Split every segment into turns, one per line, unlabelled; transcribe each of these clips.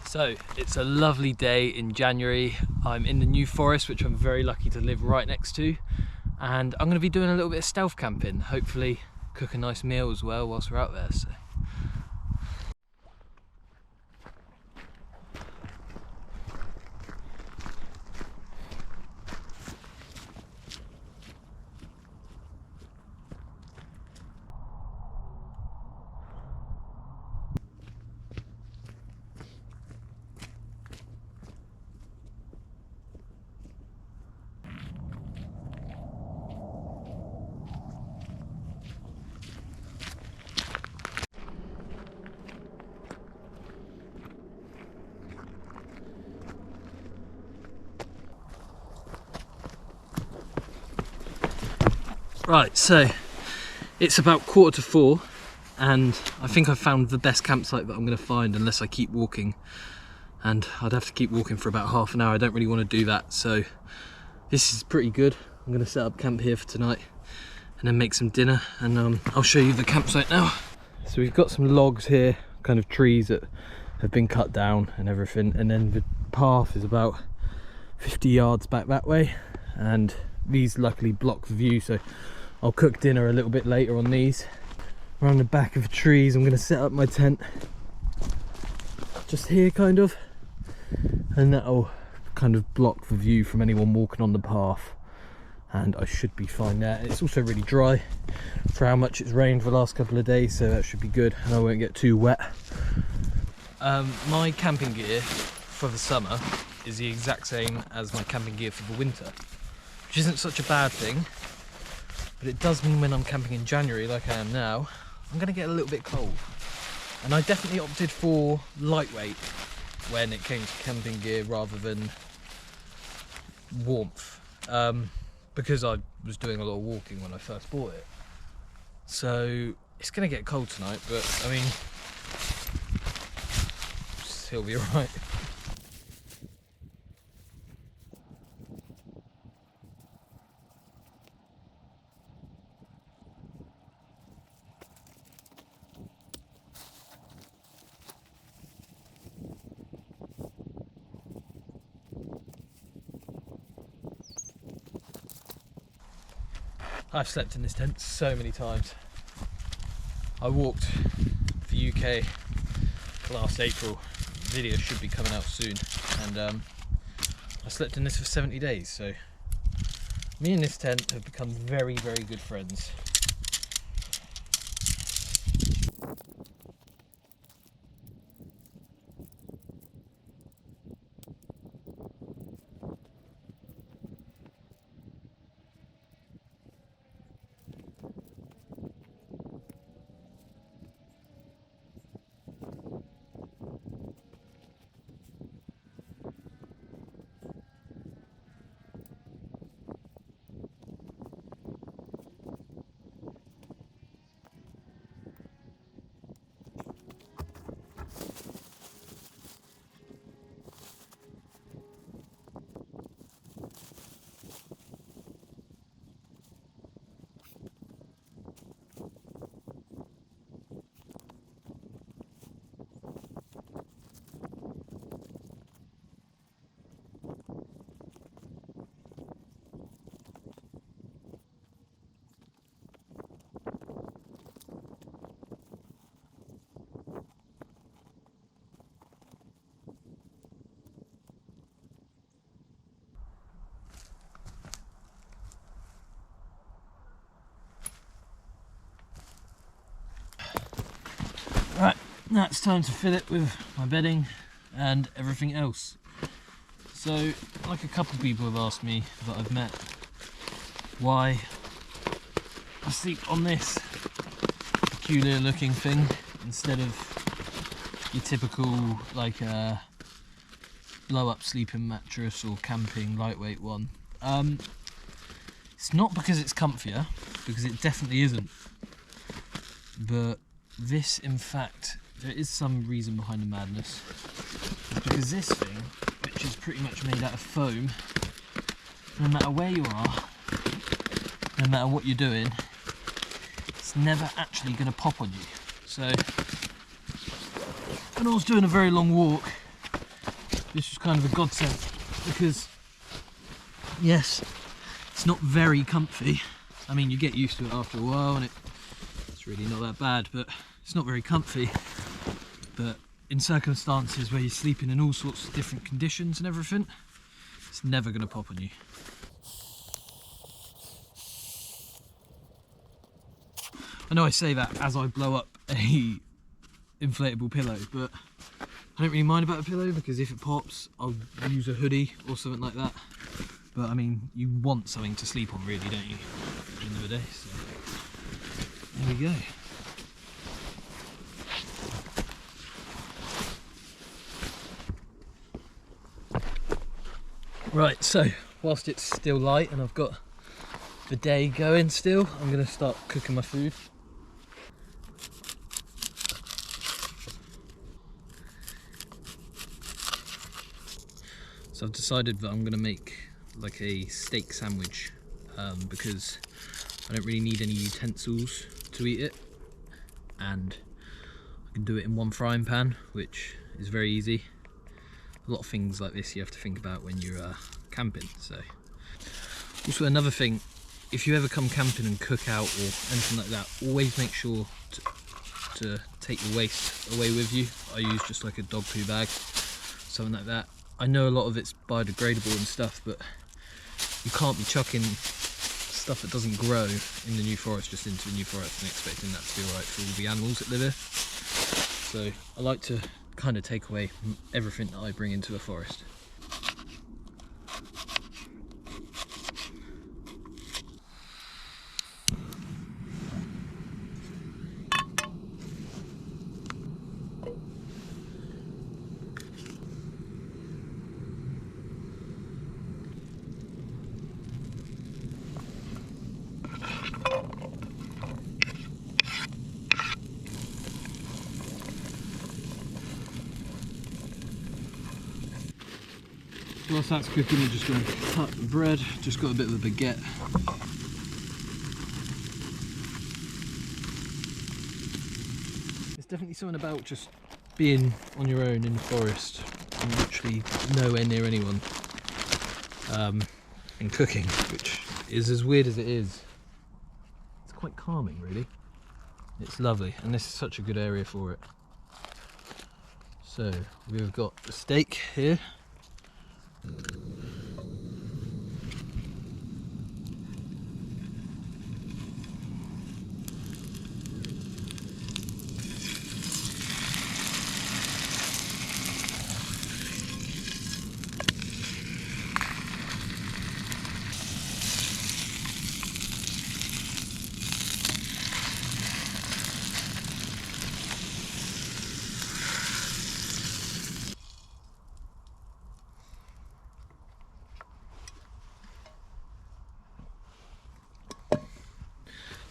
So it's a lovely day in January. I'm in the New Forest, which I'm very lucky to live right next to, and I'm going to be doing a little bit of stealth camping, hopefully cook a nice meal as well whilst we're out there. So. Right, so it's about 4:45 and I think I've found the best campsite that I'm going to find unless I keep walking, and I'd have to keep walking for about half an hour. I don't really want to do that, so this is pretty good. I'm going to set up camp here for tonight and then make some dinner, and I'll show you the campsite now. So we've got some logs here, kind of trees that have been cut down and everything, and then the path is about 50 yards back that way, and these luckily block the view, so I'll cook dinner a little bit later on these. Around the back of the trees, I'm going to set up my tent just here kind of, and that'll kind of block the view from anyone walking on the path, and I should be fine there. It's also really dry for how much it's rained for the last couple of days, so that should be good and I won't get too wet. My camping gear for the summer is the exact same as my camping gear for the winter, which isn't such a bad thing, but it does mean when I'm camping in January like I am now, I'm going to get a little bit cold. And I definitely opted for lightweight when it came to camping gear rather than warmth, because I was doing a lot of walking when I first bought it. So it's going to get cold tonight, but I mean, it'll be alright. I've slept in this tent so many times. I walked the UK last April. The video should be coming out soon, and I slept in this for 70 days, so me and this tent have become very, very good friends. Right, now it's time to fill it with my bedding and everything else. So, like a couple of people have asked me that I've met, why I sleep on this peculiar looking thing instead of your typical like blow up sleeping mattress or camping lightweight one. It's not because it's comfier, because it definitely isn't, but this, in fact, there is some reason behind the madness. It's because this thing, which is pretty much made out of foam, no matter where you are, no matter what you're doing, it's never actually going to pop on you. So when I was doing a very long walk this was kind of a godsend because, yes, it's not very comfy. I mean, you get used to it after a while and it's really not that bad, but it's not very comfy. But in circumstances where you're sleeping in all sorts of different conditions and everything, it's never going to pop on you. I know I say that as I blow up a inflatable pillow, but I don't really mind about a pillow because if it pops, I'll use a hoodie or something like that. But I mean, you want something to sleep on, really, don't you? At the end of the day, so there we go. Right, so whilst it's still light and I've got the day going still, I'm going to start cooking my food. So I've decided that I'm going to make like a steak sandwich because I don't really need any utensils to eat it, and I can do it in one frying pan, which is very easy. A lot of things like this you have to think about when you're camping. So also another thing, if you ever come camping and cook out or anything like that, always make sure to take your waste away with you. I use just like a dog poo bag, something like that. I know a lot of it's biodegradable and stuff, but you can't be chucking stuff that doesn't grow in the New Forest just into a New Forest and expecting that to be alright for all the animals that live here. So I like to kind of take away everything that I bring into a forest. Whilst that's cooking, I'm just going to cut the bread. Just got a bit of a baguette. There's definitely something about just being on your own in the forest and literally nowhere near anyone and cooking, which is as weird as it is. It's quite calming, really. It's lovely, and this is such a good area for it. So we've got the steak here.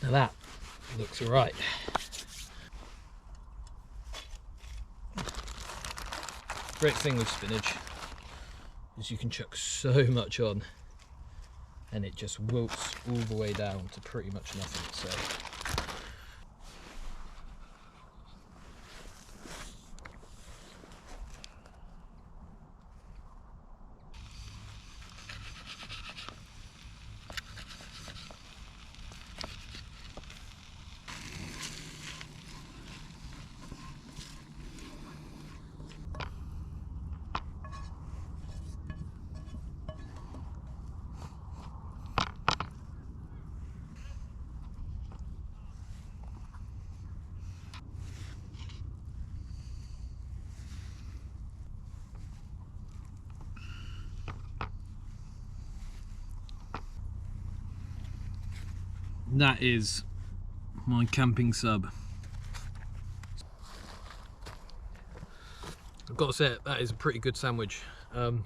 Now that looks alright. Great thing with spinach is you can chuck so much on and it just wilts all the way down to pretty much nothing. So that is my camping sub. I've got to say, that is a pretty good sandwich. I'm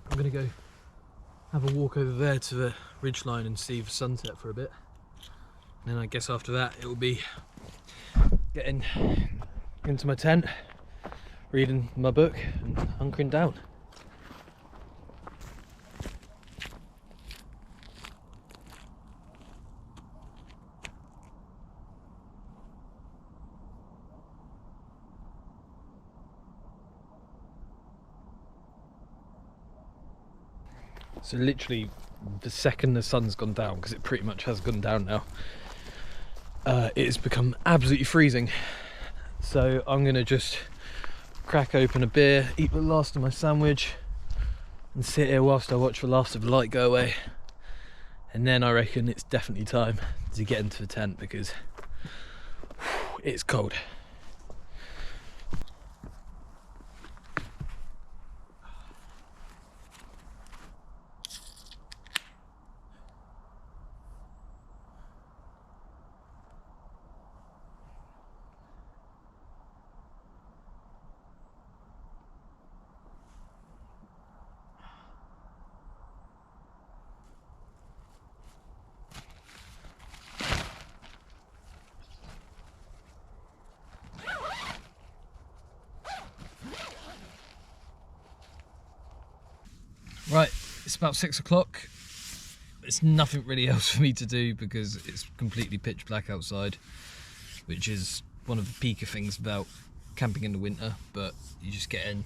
going to go have a walk over there to the ridgeline and see the sunset for a bit. And then I guess after that it will be getting into my tent, reading my book and hunkering down. So literally the second the sun's gone down, because it pretty much has gone down now, it has become absolutely freezing. So I'm gonna just crack open a beer, eat the last of my sandwich, and sit here whilst I watch the last of the light go away. And then I reckon it's definitely time to get into the tent, because it's cold. Right, it's about 6 o'clock. There's nothing really else for me to do because it's completely pitch black outside, which is one of the peaker things about camping in the winter. But you just get in,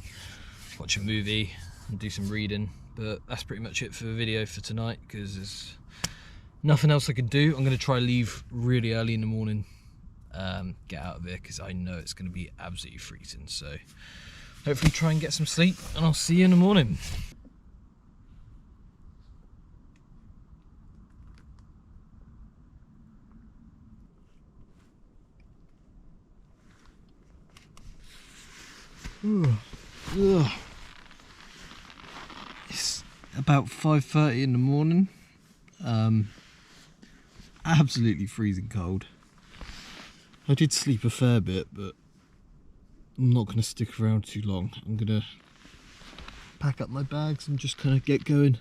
watch a movie and do some reading. But that's pretty much it for the video for tonight, because there's nothing else I can do. I'm going to try leave really early in the morning, get out of here, because I know it's going to be absolutely freezing. So hopefully try and get some sleep, and I'll see you in the morning. It's about 5:30 in the morning. Absolutely freezing cold. I did sleep a fair bit, but I'm not going to stick around too long. I'm going to pack up my bags and just kind of get going.